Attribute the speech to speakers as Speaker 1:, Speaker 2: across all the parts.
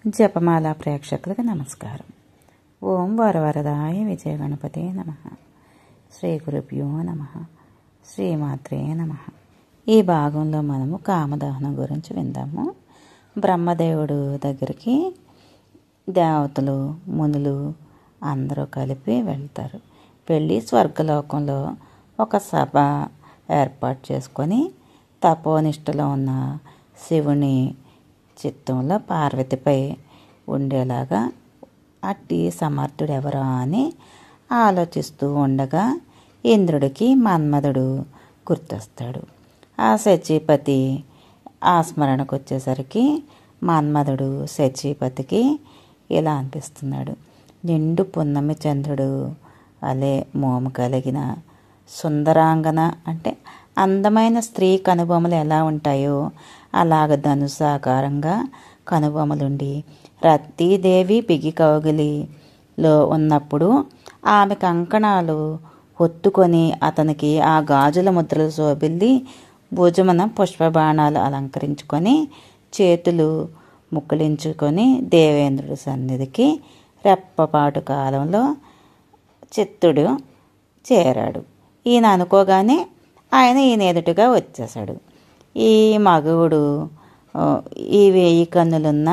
Speaker 1: జపమాల ప్రేక్షకులకు నమస్కారం. ఓం వరవరదాయ విజయ గణపతే నమః. శ్రీ గురుభ్యో నమః. శ్రీమాత్రే నమః. ఈ భాగంలో మనము కామదహనం గురించి విందాము. బ్రహ్మదేవుడు దగ్గరికి దేవతలు మునులు అందరూ కలిపి వెళ్తారు. వెళ్ళి స్వర్గలోకంలో ఒక సభ ఏర్పాటు చేసుకొని తపోనిష్టలో ఉన్న శివుని చిత్తంలో పార్వతిపై ఉండేలాగా అట్టి సమర్థుడు ఎవరా అని ఆలోచిస్తూ ఉండగా ఇంద్రుడికి మన్మధుడు గుర్తొస్తాడు. ఆ శచీపతి ఆస్మరణకు వచ్చేసరికి మన్మధుడు శచీపతికి ఇలా అనిపిస్తున్నాడు. నిండు పున్నమి చంద్రుడు అలే మోము కలిగిన సుందరాంగన అంటే అందమైన స్త్రీ కనుబొమ్మలు ఎలా ఉంటాయో అలాగ ధనుసాకారంగా కనుబొమ్మలుండి రతీదేవి బిగి కౌగిలిలో ఉన్నప్పుడు ఆమె కంకణాలు ఒత్తుకొని అతనికి ఆ గాజుల ముద్రలు శోభిల్లి భుజమున పుష్పబాణాలు అలంకరించుకొని చేతులు ముక్కులించుకొని దేవేంద్రుడి సన్నిధికి రెప్పపాటు కాలంలో చిత్తుడు చేరాడు. ఈయన అనుకోగానే ఆయన ఈయన ఎదుటిగా వచ్చేశాడు. ఈ మగువుడు ఈ 1000 కన్నులున్న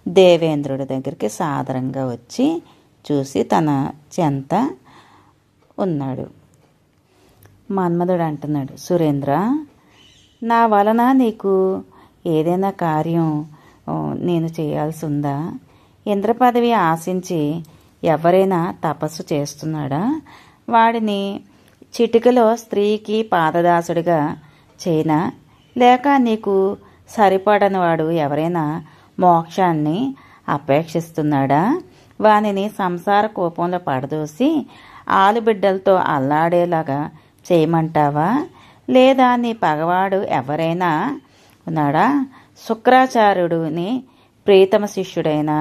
Speaker 1: దేవేంద్రుడి దగ్గరికి సాదరంగా వచ్చి చూసి తన చెంత ఉన్నాడు. మన్మధుడు అంటున్నాడు, సురేంద్ర, నా వలన నీకు ఏదైనా కార్యం నేను చేయాల్సి ఉందా? ఇంద్ర పదవి ఆశించి ఎవరైనా తపస్సు చేస్తున్నాడా? వాడిని చిటికలో స్త్రీకి పాదదాసుడిగా చేయనా? లేక నీకు సరిపడని వాడు ఎవరైనా మోక్షాన్ని అపేక్షిస్తున్నాడా? వానిని సంసార కోపంలో పడదోసి ఆలుబిడ్డలతో అల్లాడేలాగా చేయమంటావా? లేదా నీ పగవాడు ఎవరైనా ఉన్నాడా? శుక్రాచార్యుడిని ప్రీతమ శిష్యుడైన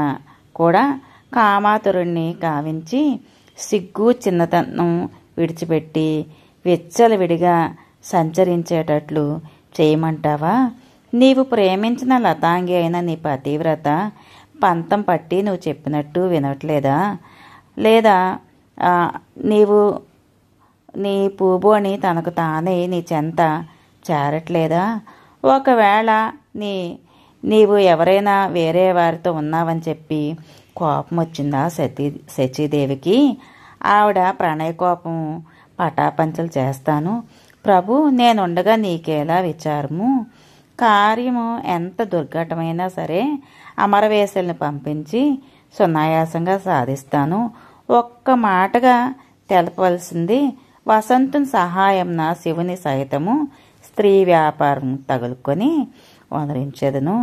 Speaker 1: కూడా కామాతురుణ్ణి కావించి సిగ్గు చిన్నతనం విడిచిపెట్టి విచ్చలవిడిగా సంచరించేటట్లు చేయమంటావా? నీవు ప్రేమించిన లతాంగి అయిన నీ పతివ్రత పంతం పట్టి నువ్వు చెప్పినట్టు వినట్లేదా? లేదా నీవు నీ పూబోని తనకు తానే నీ చెంత చేరట్లేదా? ఒకవేళ నీవు ఎవరైనా వేరే వారితో ఉన్నావని చెప్పి కోపం వచ్చిందా శచీదేవికి? ఆవిడ ప్రణయకోపం పటాపంచలు చేస్తాను. ప్రభు, నేనుండగా నీకేలా విచారము? కార్యము ఎంత దుర్ఘటమైనా సరే అమరవేశల్ని పంపించి సునాయాసంగా సాధిస్తాను. ఒక్క మాటగా తెలపవలసింది, వసంతుని సహాయంన శివుని సహితము స్త్రీ వ్యాపారం తగులుకొని వదిలించేదను.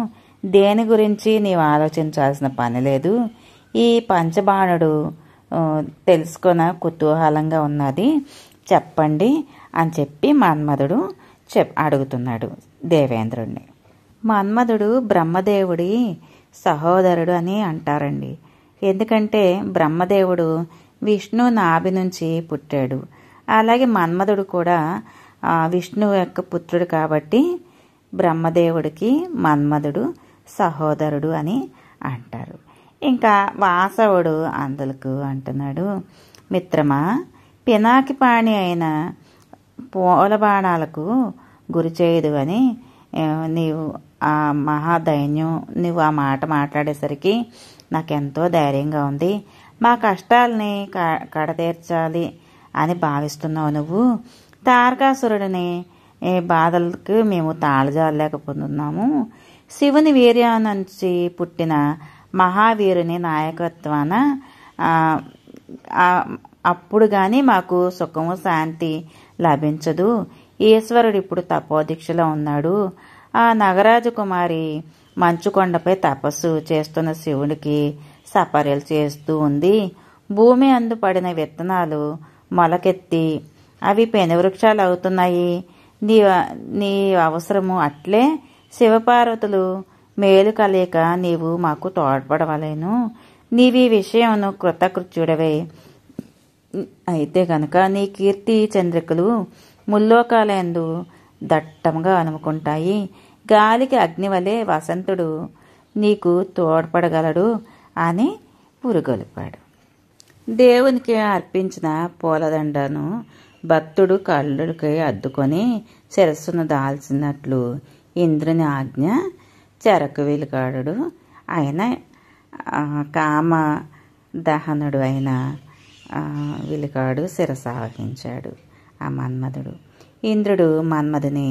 Speaker 1: దేని గురించి నీవు ఆలోచించాల్సిన పని లేదు. ఈ పంచబాణుడు తెలుసుకున్న కుతూహలంగా ఉన్నది, చెప్పండి అని చెప్పి మన్మధుడు అడుగుతున్నాడు దేవేంద్రుడిని. మన్మధుడు బ్రహ్మదేవుడి సహోదరుడు అని అంటారండి. ఎందుకంటే బ్రహ్మదేవుడు విష్ణు నాభి నుంచి పుట్టాడు. అలాగే మన్మధుడు కూడా విష్ణువు యొక్క పుత్రుడు కాబట్టి బ్రహ్మదేవుడికి మన్మధుడు సహోదరుడు అని అంటారు. ఇంకా వాసవుడు అందులకు అంటున్నాడు, మిత్రమా, పినాకిపాణి అయిన పూలబాణాలకు గురి చేయదు అని నీవు ఆ మహాదైన్యం నువ్వు ఆ మాట మాట్లాడేసరికి నాకెంతో ధైర్యంగా ఉంది. మా కష్టాలని కడతీర్చాలి అని భావిస్తున్నావు నువ్వు. తారకాసురుడిని బాధలకు మేము తాళజాలేకపోతున్నాము. శివుని వీర్యం నుంచి పుట్టిన మహావీరుని నాయకత్వాన అప్పుడు కానీ మాకు సుఖము శాంతి లభించదు. ఈశ్వరుడు ఇప్పుడు తపోదీక్షలో ఉన్నాడు. ఆ నగరాజు కుమారి మంచుకొండపై తపస్సు చేస్తున్న శివుడికి సపర్యలు చేస్తూ ఉంది. భూమి అందు పడిన విత్తనాలు మొలకెత్తి అవి పెనువృక్షాలు అవుతున్నాయి. నీ అవసరము అట్లే శివపార్వతులు మేలు కలయిక నీవు మాకు తోడ్పడవలేను. నీవి విషయమును కృతకృత్యుడవే అయితే కనుక నీ కీర్తి చంద్రికలు ముల్లోకాలందు దట్టంగా అనుకుంటాయి. గాలికి అగ్నివలే వసంతుడు నీకు తోడ్పడగలడు అని పురుగొలిపాడు. దేవునికి అర్పించిన పూలదండను భక్తుడు కళ్ళుకి అద్దుకొని శిరస్సును దాల్చినట్లు ఇంద్రుని ఆజ్ఞ చెరకు వెలుగాడు ఆయన కామ దహనుడు అయిన విలుకాడు శిరసావహించాడు ఆ మన్మధుడు. ఇంద్రుడు మన్మధుని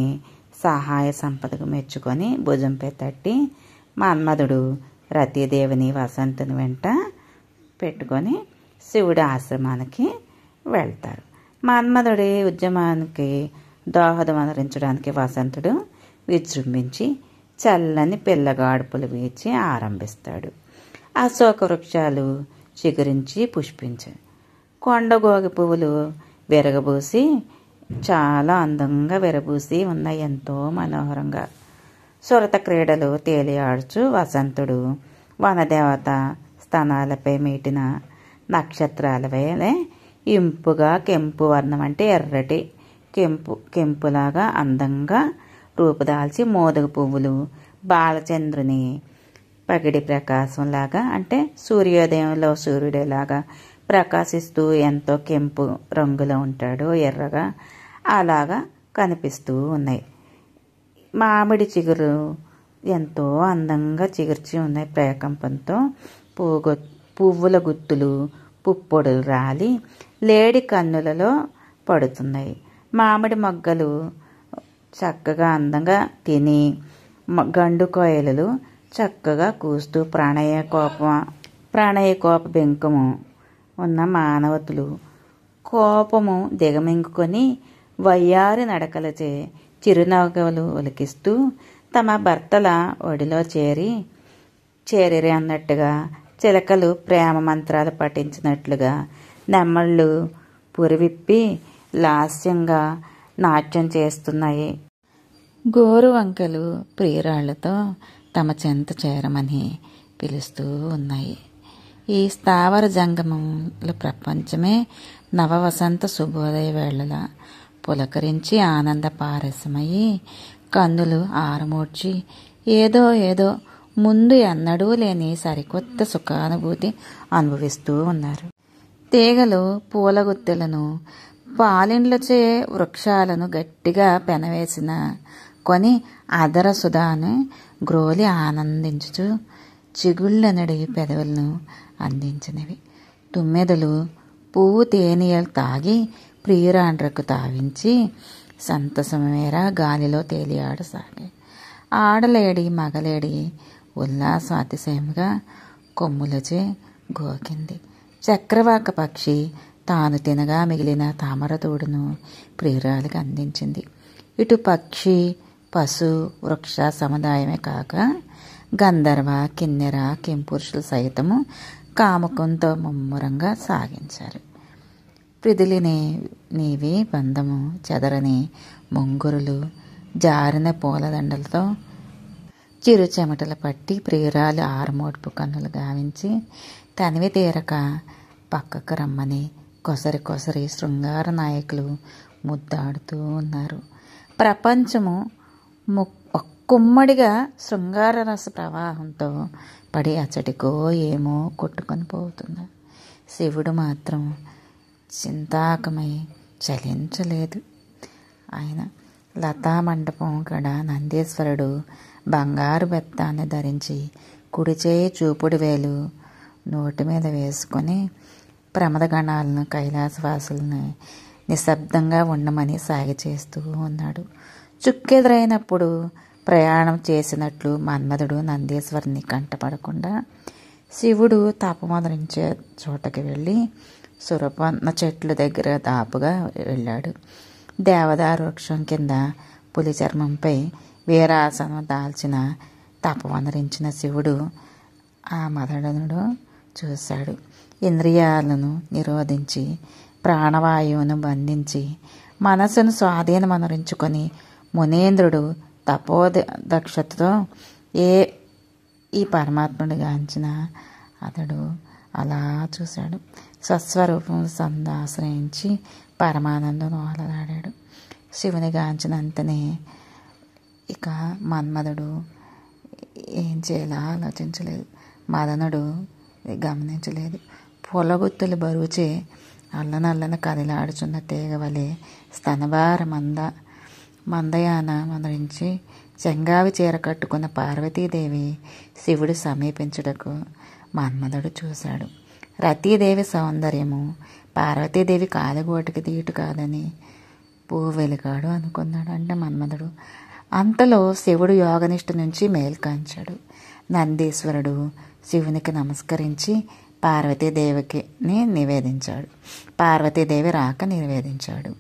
Speaker 1: సహాయ సంపదకు మెచ్చుకొని భుజంపై తట్టి మన్మధుడు రతీదేవిని వసంతుని వెంట పెట్టుకొని శివుడి ఆశ్రమానికి వెళ్తారు. మన్మధుడి ఉద్యమానికి దోహదం అందించడానికి వసంతుడు విజృంభించి చల్లని పిల్లగాడుపులు వీచి ఆరంభిస్తాడు. అశోక వృక్షాలు చిగురించి పుష్పించాయి. కొండగోగి పువ్వులు విరగబూసి చాలా అందంగా విరబూసి ఉన్నాయి, ఎంతో మనోహరంగా. సురత క్రీడలు తేలియాడుచు వసంతుడు వనదేవత స్తనాలపై మీటిన నక్షత్రాల వేలే ఇంపుగా కెంపు వర్ణం అంటే ఎర్రటి కెంపులాగా అందంగా రూపుదాల్చి మోదుగ పువ్వులు బాలచంద్రుని పగిడి ప్రకాశంలాగా అంటే సూర్యోదయంలో సూర్యుడిలాగా ప్రకాశిస్తూ ఎంతో కెంపు రంగులో ఉంటాడు, ఎర్రగా అలాగా కనిపిస్తూ ఉన్నాయి. మామిడి చిగురు ఎంతో అందంగా చిగుర్చి ఉన్నాయి. ప్రకంపంతో పువ్వుల గుత్తులు పుప్పొడులు రాలి లేడి కన్నులలో పడుతున్నాయి. మామిడి మొగ్గలు చక్కగా అందంగా తిని గండు కోయలు చక్కగా కూస్తూ ప్రాణయ కోప బెంకము ఉన్న మానవతులు కోపము దిగమింగుకొని వయ్యారి నడకలచే చిరునవ్వులు ఒలికిస్తూ తమ భర్తల ఒడిలో చేరిరి అన్నట్టుగా చిలకలు ప్రేమ మంత్రాలు పఠించినట్లుగా నెమ్మళ్ళు పురివిప్పి లాస్యంగా నాట్యం చేస్తున్నాయి. గోరు వంకలు ప్రియురాళ్లతో తమ చెంత చేరమని పిలుస్తూ ఉన్నాయి. ఈ స్థావర జంగమముల ప్రపంచమే నవవసంత శుభోదయ వేళల పులకరించి ఆనంద పారసమయ్యి కన్నులు ఆరమూడ్చి ఏదో ముందు ఎన్నడూ లేని సరికొత్త సుఖానుభూతి అనుభవిస్తూ ఉన్నారు. తీగలు పూలగుత్తెలను పాలిండ్లచే వృక్షాలను గట్టిగా పెనవేసిన కొని అదర సుధాను గ్రోలి ఆనందించుచు చిగుళ్ళనడి పెదవులను అందించినవి. తుమ్మెదలు పువ్వు తేనీయలు తాగి ప్రియురాండ్రకు తావించి సంతసమేర గాలిలో తేలియాడసాగాయి. ఆడలేడి మగలేడి ఉల్లాసం అతిశయంగా కొమ్ములచే గోకింది. చక్రవాక పక్షి తాను తినగా మిగిలిన తామరతోడును ప్రియురాలికి అందించింది. ఇటు పక్షి పశు వృక్ష సముదాయమే కాక గంధర్వ కిన్నెర కింపురుషులు సైతము కాముకంతో ముమ్మరంగా సాగించారు. ప్రిదిలిని నీవి బంధము చెదరని ముంగురులు జారిన పూలదండలతో చిరు చెమటలు పట్టి ప్రియురాలు ఆరుమోడ్పు కన్నులు గావించి తనివి తీరక పక్కకు రమ్మని కొసరి శృంగార నాయకులు ముద్దాడుతూ ఉన్నారు. ప్రపంచము కుమ్మడిగా శృంగార రస ప్రవాహంతో పడి అచ్చటికో ఏమో కొట్టుకొని పోతుంది. శివుడు మాత్రం చింతాకమై చలించలేదు. ఆయన లతా మండపం కడ నందీశ్వరుడు బంగారు బెత్తాన్ని ధరించి కుడిచేయి చూపుడు వేలు నోటి మీద వేసుకొని ప్రమదగణాలను కైలాసవాసులను నిశ్శబ్దంగా ఉండమని సాగి చేస్తూ ఉన్నాడు. చుక్కెదురైనప్పుడు ప్రయాణం చేసినట్లు మన్మధుడు నందీశ్వరుని కంటపడకుండా శివుడు తపమొదరించే చోటకి వెళ్ళి సురపన్న చెట్లు దగ్గర దాపుగా వెళ్ళాడు. దేవదారు వృక్షం కింద పులి చర్మంపై వీరాసనం దాల్చిన తపమొదరించిన శివుడు ఆ మదనుడు చూశాడు. ఇంద్రియాలను నిరోధించి ప్రాణవాయువును బంధించి మనసును స్వాధీనమనరించుకొని మునేంద్రుడు తపోదక్షతతో ఈ పరమాత్ముడి గాంచిన అతడు అలా చూశాడు. స్వస్వరూపం సందాశ్రయించి పరమానందం ఓలలాడాడు. శివుని గాంచినంతనే ఇక మన్మధుడు ఏం చేయాలో ఆలోచించలేదు. మదనుడు గమనించలేదు. పొలగుత్తులు బరువుచే అల్లనల్లన కదిలాడుచున్న తీగ వలె స్తనభార మందయాన మందరించి చెంగావి చీర కట్టుకున్న పార్వతీదేవి శివుడు సమీపించుటకు మన్మధుడు చూశాడు. రతీదేవి సౌందర్యము పార్వతీదేవి కాలిగోటికి దీటు కాదని వెలిగాడు అనుకున్నాడు. అంటే మన్మధుడు. అంతలో శివుడు యోగనిష్ట నుంచి మేల్కాంచాడు. నందీశ్వరుడు శివునికి నమస్కరించి పార్వతీదేవికి నివేదించాడు. పార్వతీదేవి రాక నివేదించాడు.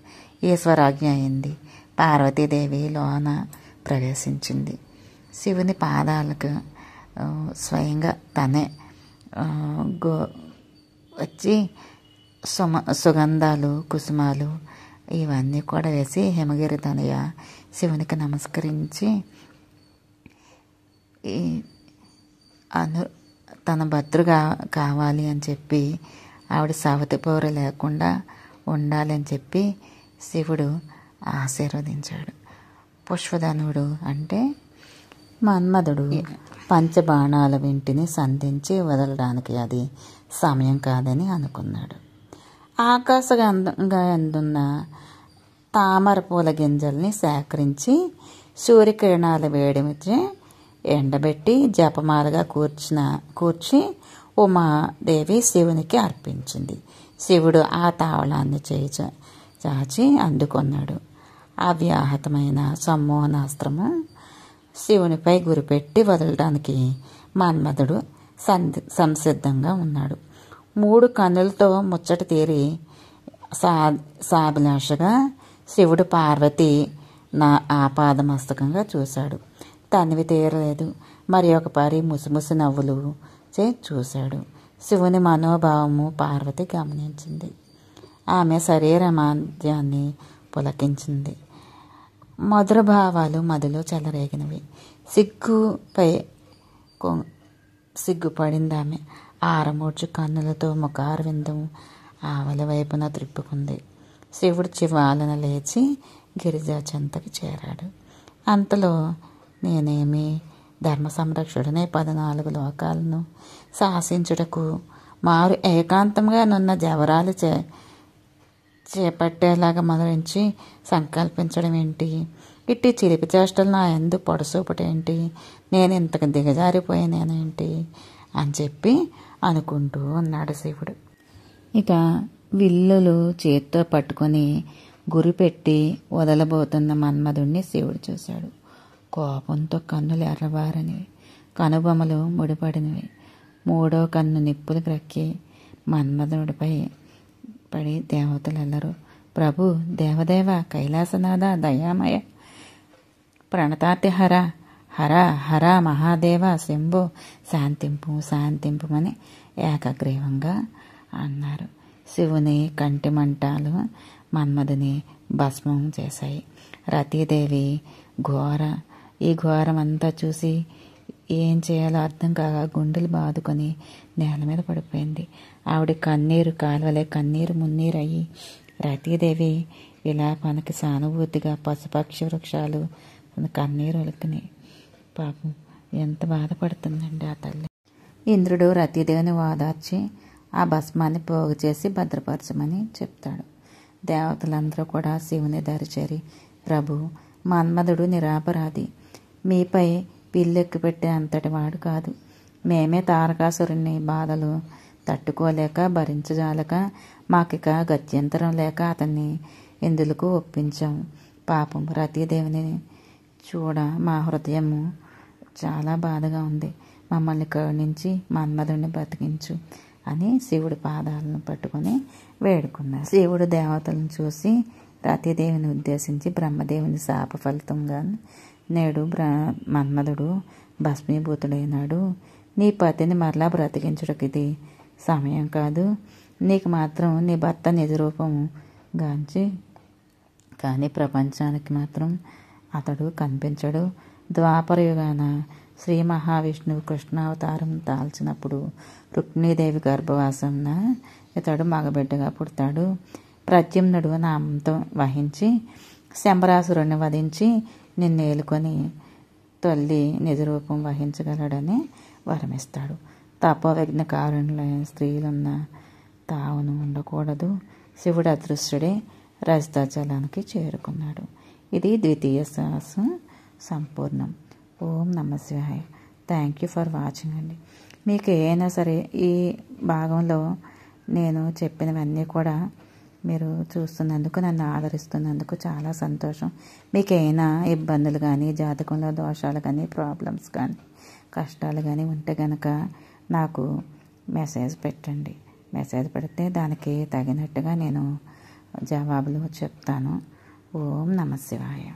Speaker 1: ఈశ్వరాజ్ఞ అయింది. పార్వతీదేవి లోన ప్రవేశించింది. శివుని పాదాలకు స్వయంగా తనే వచ్చి సుగంధాలు కుసుమాలు ఇవన్నీ కూడా వేసి హిమగిరి తనయ శివునికి నమస్కరించి తన భద్రుగా కావాలి అని చెప్పి ఆవిడ సవతి పౌర లేకుండా ఉండాలి అని చెప్పి శివుడు ఆశీర్వదించాడు. పుష్పధనుడు అంటే మన్మధుడు పంచబాణాల వెంటిని సంధించి వదలడానికి అది సమయం కాదని అనుకున్నాడు. ఆకాశగంగా అందున్న తామర పూల గింజల్ని సేకరించి సూర్యకిరణాల వేడిమిచ్చి ఎండబెట్టి జపమాలగా కూర్చి ఉమాదేవి శివునికి అర్పించింది. శివుడు ఆ తావళాన్ని చాచి అందుకున్నాడు. అవ్యాహతమైన సమ్మోహనాస్త్రము శివునిపై గురిపెట్టి వదలడానికి మన్మధుడు సంసిద్ధంగా ఉన్నాడు. 3 కన్నులతో ముచ్చట తీరి సాభిలాషగా శివుడు పార్వతి ఆపాదమస్తకంగా చూశాడు. తనివి తీరలేదు. మరి ఒక పరి ముసిముసి నవ్వులు చూశాడు. శివుని మనోభావము పార్వతి గమనించింది. ఆమె శరీర మాధ్యాన్ని పులకించింది. మధుర భావాలు మదిలో చెలరేగినవి. సిగ్గుపడింది ఆమె. ఆరమూడ్చు కన్నులతో ముఖారవిందం ఆవలి వైపున త్రిప్పుకుంది. శివుడు చివాలన లేచి గిరిజా చెంతకు చేరాడు. అంతలో నేనేమి ధర్మ సంరక్షుడనే 14 లోకాలను శాసించుటకు మారు ఏకాంతంగా నున్న జవరాలు చేపట్టేలాగా మొదరించి సంకల్పించడం ఏంటి? ఇట్టి చిలిపి చేష్టలు నా ఎందు పొడసూపటేంటి? నేను ఇంతకు దిగజారిపోయానేంటి అని చెప్పి అనుకుంటూ ఉన్నాడు శివుడు. ఇక విల్లులు చేత్తో పట్టుకొని గురిపెట్టి వదలబోతున్న మన్మధుణ్ణి శివుడు చూశాడు. కోపంతో కన్నులు ఎర్రబారనివి, కనుబొమ్మలు ముడిపడినవి. 3వ కన్ను నిప్పులు గ్రక్కి మన్మధుడిపై పడి దేవతలెల్లరూ ప్రభు, దేవదేవ, కైలాసనాథ, దయామయ, ప్రణతార్తిహర, హర హర మహాదేవ, శంభో, శాంతింపుమని ఏకగ్రీవంగా అన్నారు. శివుని కంటి మంటాలు మన్మధుని భస్మం చేశాయి. రతీదేవి ఈ ఘోరమంతా చూసి ఏం చేయాలో అర్థం కాక గుండెలు బాదుకొని నేల మీద పడిపోయింది. ఆవిడ కన్నీరు కాలువలే కన్నీరు మున్నీరు అయ్యి రతీదేవి విలాపానికి సానుభూతిగా పశుపక్షి వృక్షాలు కన్నీరు ఒలుకుని పాపం ఎంత బాధపడుతుందండి ఆ తల్లి. ఇంద్రుడు రతీదేవిని ఓదార్చి ఆ భస్మాన్ని పోగు చేసి భద్రపరచమని చెప్తాడు. దేవతలందరూ కూడా శివుని దరిచేరి ప్రభు, మన్మధుడు నిరాపరాధి, మీపై పిల్లెక్కి పెట్టే అంతటి వాడు కాదు. మేమే తారకాసురుని బాధలు తట్టుకోలేక భరించజాలక మాకిక గత్యంతరం లేక అతన్ని ఇందులకు ఒప్పించాం. పాపం రతీదేవిని చూడ మా హృదయము చాలా బాధగా ఉంది. మమ్మల్ని కరుణించి మన్మధుడిని బ్రతికించు అని శివుడి పాదాలను పట్టుకొని వేడుకున్నారు. శివుడు దేవతలను చూసి రతీదేవిని ఉద్దేశించి బ్రహ్మదేవుని శాప ఫలితంగా నేడు మన్మధుడు భస్మీభూతుడైనాడు. నీ పతిని మరలా బ్రతికించుటకు ఇది సమయం కాదు. నీకు మాత్రం నీ భర్త నిజరూపం గాంచి కానీ ప్రపంచానికి మాత్రం అతడు కనిపించడు. ద్వాపరయుగాన శ్రీ మహావిష్ణువు కృష్ణావతారం దాల్చినప్పుడు రుక్మిణీదేవి గర్భవాసంన ఇతడు మగబిడ్డగా పుడతాడు. ప్రద్యుమ్నుడు నామంతో వహించి శంబరాసురుణ్ణి వధించి నిన్నేలుకొని తల్లి నిజ రూపం వహించగలడని వరమిస్తాడు. తపోవిఘ్న కారుణ్యులైన స్త్రీలున్న తావును ఉండకూడదు. శివుడు అదృశ్యుడే రజతాచలానికి చేరుకున్నాడు. ఇది ద్వితీయ సహస్రం సంపూర్ణం. ఓం నమ శివాయ. థ్యాంక్ యూ ఫర్ వాచింగ్ అండి. మీకు ఏమైనా సరే ఈ భాగంలో నేను చెప్పినవన్నీ కూడా మీరు చూస్తున్నందుకు, నన్ను ఆదరిస్తున్నందుకు చాలా సంతోషం. మీకు ఏమైనా ఇబ్బందులు కానీ, జాతకంలో దోషాలు కానీ, ప్రాబ్లమ్స్ కానీ, కష్టాలు కానీ ఉంటే కనుక నాకు మెసేజ్ పెట్టండి. మెసేజ్ పెడితే దానికి తగినట్టుగా నేను జవాబులు చెప్తాను. ఓం నమ శివాయ.